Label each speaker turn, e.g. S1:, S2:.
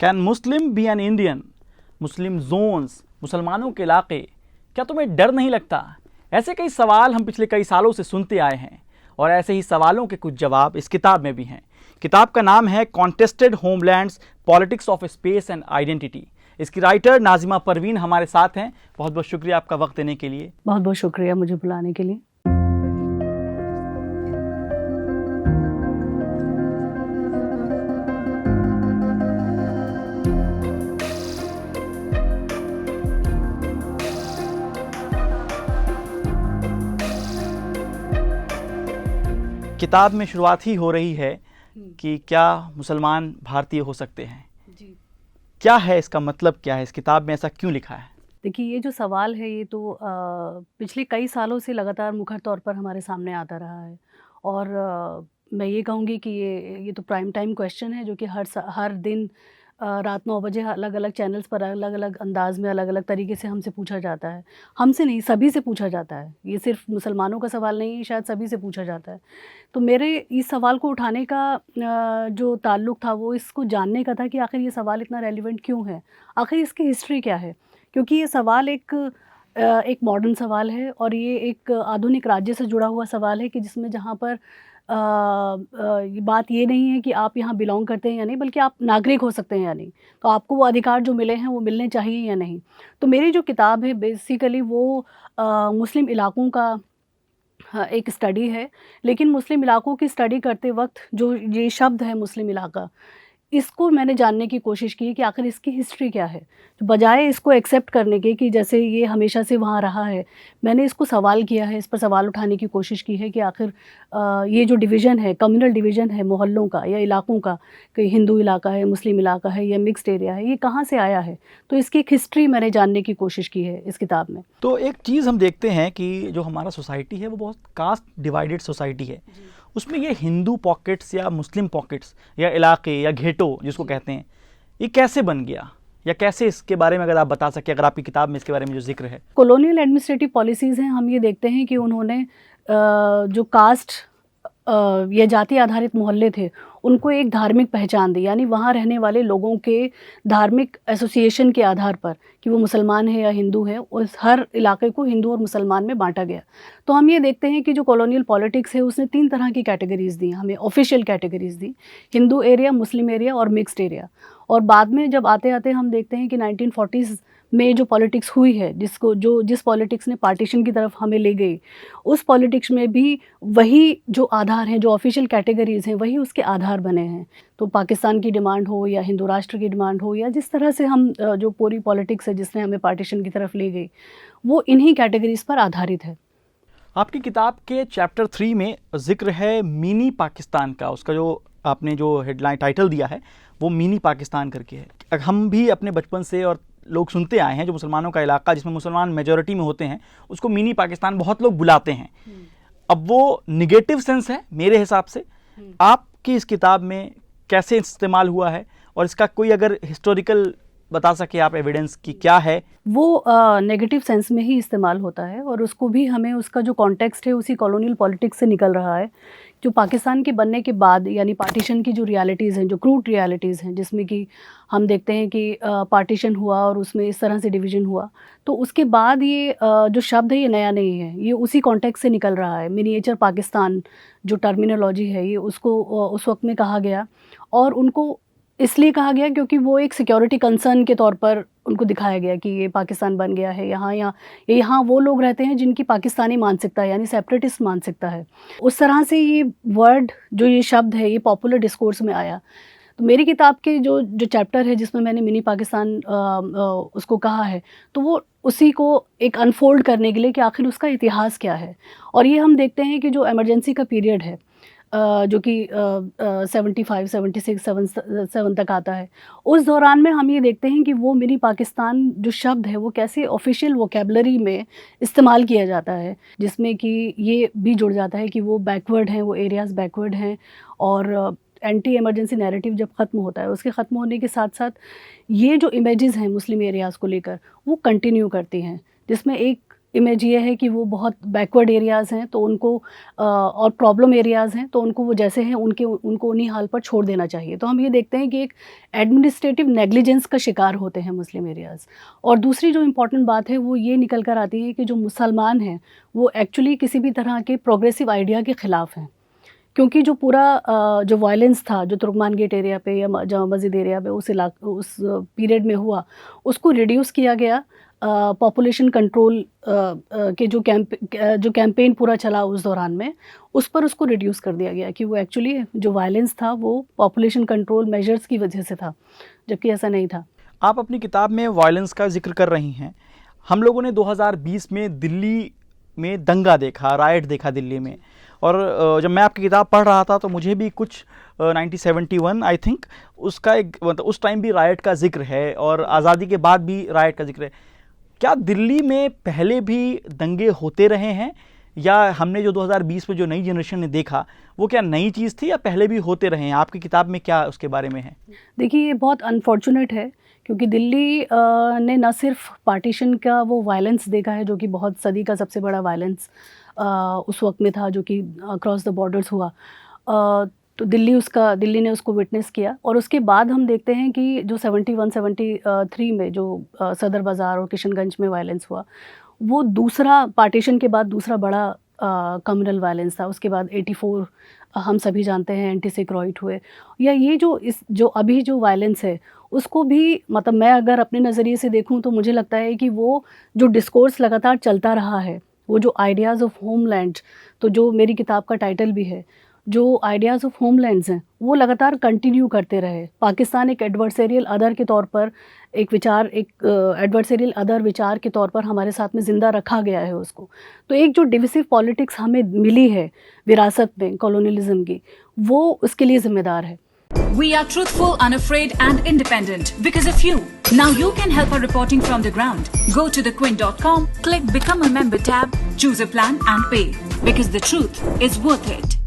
S1: Can Muslim be an Indian? Muslim zones, मुसलमानों के इलाके, क्या तुम्हें डर नहीं लगता? ऐसे कई सवाल हम पिछले कई सालों से सुनते आए हैं और ऐसे ही सवालों के कुछ जवाब इस किताब में भी हैं। किताब का नाम है contested homelands, politics of space and identity. इसकी राइटर नाजिमा परवीन हमारे साथ हैं। बहुत बहुत शुक्रिया आपका वक्त देने के लिए।
S2: बहुत बहुत शुक्रिया मुझे बुलाने के लिए।
S1: किताब में शुरुआत ही हो रही है कि क्या मुसलमान भारतीय हो सकते हैं?
S2: जी।
S1: क्या है इसका मतलब, क्या है इस किताब में, ऐसा क्यों लिखा है?
S2: देखिए, ये जो सवाल है ये तो पिछले कई सालों से लगातार मुखर तौर पर हमारे सामने आता रहा है और मैं ये कहूँगी कि ये तो प्राइम टाइम क्वेश्चन है जो कि हर दिन रात 9 बजे अलग अलग चैनल्स पर अलग अलग अंदाज में अलग अलग तरीके से हमसे पूछा जाता है। हमसे नहीं, सभी से पूछा जाता है। ये सिर्फ मुसलमानों का सवाल नहीं है, शायद सभी से पूछा जाता है। तो मेरे इस सवाल को उठाने का जो ताल्लुक़ था वो इसको जानने का था कि आखिर ये सवाल इतना रेलिवेंट क्यों है, आखिर इसकी हिस्ट्री क्या है। क्योंकि ये सवाल एक मॉडर्न सवाल है और ये एक आधुनिक राज्य से जुड़ा हुआ सवाल है कि जिसमें जहाँ पर ये बात ये नहीं है कि आप यहाँ बिलोंग करते हैं या नहीं, बल्कि आप नागरिक हो सकते हैं या नहीं। तो आपको वो अधिकार जो मिले हैं वो मिलने चाहिए या नहीं। तो मेरी जो किताब है बेसिकली वो मुस्लिम इलाकों का एक स्टडी है। लेकिन मुस्लिम इलाकों की स्टडी करते वक्त जो ये शब्द है मुस्लिम इलाका, इसको मैंने जानने की कोशिश की कि आखिर इसकी हिस्ट्री क्या है। तो बजाय इसको एक्सेप्ट करने के कि जैसे ये हमेशा से वहाँ रहा है, मैंने इसको सवाल किया है, इस पर सवाल उठाने की कोशिश की है कि आखिर ये जो डिवीज़न है, कम्युनल डिवीज़न है मोहल्लों का या इलाकों का, कि हिंदू इलाका है, मुस्लिम इलाका है या मिक्स्ड एरिया है, ये कहाँ से आया है। तो इसकी एक हिस्ट्री मैंने जानने की कोशिश की है इस किताब में।
S1: तो एक चीज़ हम देखते हैं कि जो हमारा सोसाइटी है वो बहुत कास्ट डिवाइडेड सोसाइटी है। उसमें ये हिंदू पॉकेट्स या मुस्लिम पॉकेट्स या इलाके या घेटो जिसको कहते हैं, ये कैसे बन गया, या कैसे इसके बारे में अगर आप बता सकें, अगर आपकी किताब में इसके बारे में जो जिक्र है।
S2: कॉलोनियल एडमिनिस्ट्रेटिव पॉलिसीज़ हैं, हम ये देखते हैं कि उन्होंने जो कास्ट या जाति आधारित मोहल्ले थे उनको एक धार्मिक पहचान दी, यानी वहाँ रहने वाले लोगों के धार्मिक एसोसिएशन के आधार पर कि वो मुसलमान है या हिंदू है, उस हर इलाके को हिंदू और मुसलमान में बांटा गया। तो हम ये देखते हैं कि जो कॉलोनियल पॉलिटिक्स है उसने 3 तरह की कैटेगरीज़ दी, हमें ऑफिशियल कैटेगरीज़ दी, हिंदू एरिया, मुस्लिम एरिया और मिक्स्ड एरिया। और बाद में जब आते आते हम देखते हैं कि 1940s में जो पॉलिटिक्स हुई है, जिस पॉलिटिक्स ने पार्टीशन की तरफ हमें ले गई, उस पॉलिटिक्स में भी वही जो आधार हैं, जो ऑफिशियल कैटेगरीज़ हैं, वही उसके आधार बने हैं। तो पाकिस्तान की डिमांड हो या हिंदू राष्ट्र की डिमांड हो या जिस तरह से हम जो पूरी पॉलिटिक्स है जिसने हमें पार्टीशन की तरफ ले गई, वो इन्हीं कैटेगरीज़ पर आधारित है।
S1: आपकी किताब के चैप्टर 3 में जिक्र है मिनी पाकिस्तान का। उसका जो आपने जो हेडलाइन टाइटल दिया है वो मिनी पाकिस्तान करके है। हम भी अपने बचपन से और लोग सुनते आए हैं, जो मुसलमानों का इलाका जिसमें मुसलमान मेजॉरिटी में होते हैं उसको मिनी पाकिस्तान बहुत लोग बुलाते हैं। अब वो निगेटिव सेंस है मेरे हिसाब से। आपकी इस किताब में कैसे इस्तेमाल हुआ है और इसका कोई अगर हिस्टोरिकल बता सके आप एविडेंस की क्या है?
S2: वो नेगेटिव सेंस में ही इस्तेमाल होता है और उसको भी हमें उसका जो कॉन्टेक्स्ट है उसी कॉलोनियल पॉलिटिक्स से निकल रहा है। जो पाकिस्तान के बनने के बाद यानी पार्टीशन की जो रियलिटीज़ हैं, जो क्रूड रियलिटीज़ हैं, जिसमें कि हम देखते हैं कि पार्टीशन हुआ और उसमें इस तरह से डिवीज़न हुआ, तो उसके बाद ये जो शब्द है ये नया नहीं है, ये उसी कॉन्टेक्स्ट से निकल रहा है। मिनिएचर पाकिस्तान जो टर्मिनोलॉजी है ये उसको उस वक्त में कहा गया और उनको इसलिए कहा गया क्योंकि वो एक सिक्योरिटी कंसर्न के तौर पर उनको दिखाया गया कि ये पाकिस्तान बन गया है, यहाँ वो लोग रहते हैं जिनकी पाकिस्तानी मानसिकता है, यानी सेपरेटिस्ट मानसिकता है। उस तरह से ये वर्ड, जो ये शब्द है, ये पॉपुलर डिस्कोर्स में आया। तो मेरी किताब के जो चैप्टर है जिसमें मैंने मिनी पाकिस्तान उसको कहा है, तो वो उसी को एक अनफोल्ड करने के लिए कि आखिर उसका इतिहास क्या है। और ये हम देखते हैं कि जो इमरजेंसी का पीरियड है जो कि 75, 76, 77 तक आता है, उस दौरान में हम ये देखते हैं कि वो मिनी पाकिस्तान जो शब्द है वो कैसे ऑफिशियल वोकेबलरी में इस्तेमाल किया जाता है, जिसमें कि ये भी जुड़ जाता है कि वो बैकवर्ड हैं, वो एरियाज़ बैकवर्ड हैं। और एंटी इमरजेंसी नैरेटिव जब ख़त्म होता है, उसके ख़त्म होने के साथ साथ ये जो इमेजेस हैं मुस्लिम एरियाज़ को लेकर वो कंटिन्यू करती हैं, जिसमें एक इमेज ये है कि वो बहुत बैकवर्ड एरियाज़ हैं तो उनको और प्रॉब्लम एरियाज़ हैं तो उनको वो जैसे हैं उनको उन्हीं हाल पर छोड़ देना चाहिए। तो हम ये देखते हैं कि एक एडमिनिस्ट्रेटिव नेग्लिजेंस का शिकार होते हैं मुस्लिम एरियाज़। और दूसरी जो इम्पॉर्टेंट बात है वो ये निकल कर आती है कि जो मुसलमान हैं वो एक्चुअली किसी भी तरह के प्रोग्रेसिव आइडिया के ख़िलाफ़ हैं, क्योंकि जो पूरा जो वायलेंस था जो तुर्कमान गेट एरिया पे या जामा मस्जिद एरिया पे उस पीरियड में हुआ, उसको रिड्यूस किया गया। पॉपुलेशन कंट्रोल के जो कैंपेन पूरा चला उस दौरान में, उस पर उसको रिड्यूस कर दिया गया कि वो एक्चुअली जो वायलेंस था वो पॉपुलेशन कंट्रोल मेजर्स की वजह से था, जबकि ऐसा नहीं था।
S1: आप अपनी किताब में वायलेंस का जिक्र कर रही हैं। हम लोगों ने 2020 में दिल्ली में दंगा देखा, राइट देखा दिल्ली में, और जब मैं आपकी किताब पढ़ रहा था तो मुझे भी कुछ 1971 आई थिंक उसका एक मतलब उस टाइम भी राइट का जिक्र है और आज़ादी के बाद भी राइट का जिक्र है। क्या दिल्ली में पहले भी दंगे होते रहे हैं, या हमने जो 2020 में जो नई जनरेशन ने देखा वो क्या नई चीज़ थी या पहले भी होते रहे हैं? आपकी किताब में क्या उसके बारे में है?
S2: देखिए, ये बहुत अनफॉर्चुनेट है क्योंकि दिल्ली ने न सिर्फ पार्टीशन का वो वायलेंस देखा है जो कि बहुत सदी का सबसे बड़ा वायलेंस उस वक्त में था, जो कि अक्रॉस द बॉर्डर्स हुआ, तो दिल्ली ने उसको विटनेस किया। और उसके बाद हम देखते हैं कि जो 73 में जो सदर बाज़ार और किशनगंज में वायलेंस हुआ, वो दूसरा पार्टीशन के बाद दूसरा बड़ा कम्युनल वायलेंस था। उसके बाद 84 हम सभी जानते हैं एंटी सिक्रोइट हुए, या ये जो अभी जो वायलेंस है उसको भी मतलब मैं अगर अपने नज़रिए से देखूं तो मुझे लगता है कि वो जो डिस्कोर्स लगातार चलता रहा है, वो जो आइडियाज़ ऑफ होमलैंड, तो जो मेरी किताब का टाइटल भी है, जो आइडियाज़ ऑफ होमलैंड्स हैं वो लगातार कंटिन्यू करते रहे। पाकिस्तान एक एडवर्सेरियल अदर के तौर पर एक एडवर्सेरियल अदर विचार के तौर पर हमारे साथ में ज़िंदा रखा गया है उसको। तो एक जो डिविसिव पॉलिटिक्स हमें मिली है विरासत में कॉलोनियलिज्म की, वो उसके लिए ज़िम्मेदार है।
S3: We are truthful, unafraid and independent because of you. Now you can help our reporting from the ground. Go to thequint.com, click Become a Member tab, choose a plan and pay. Because the truth is worth it.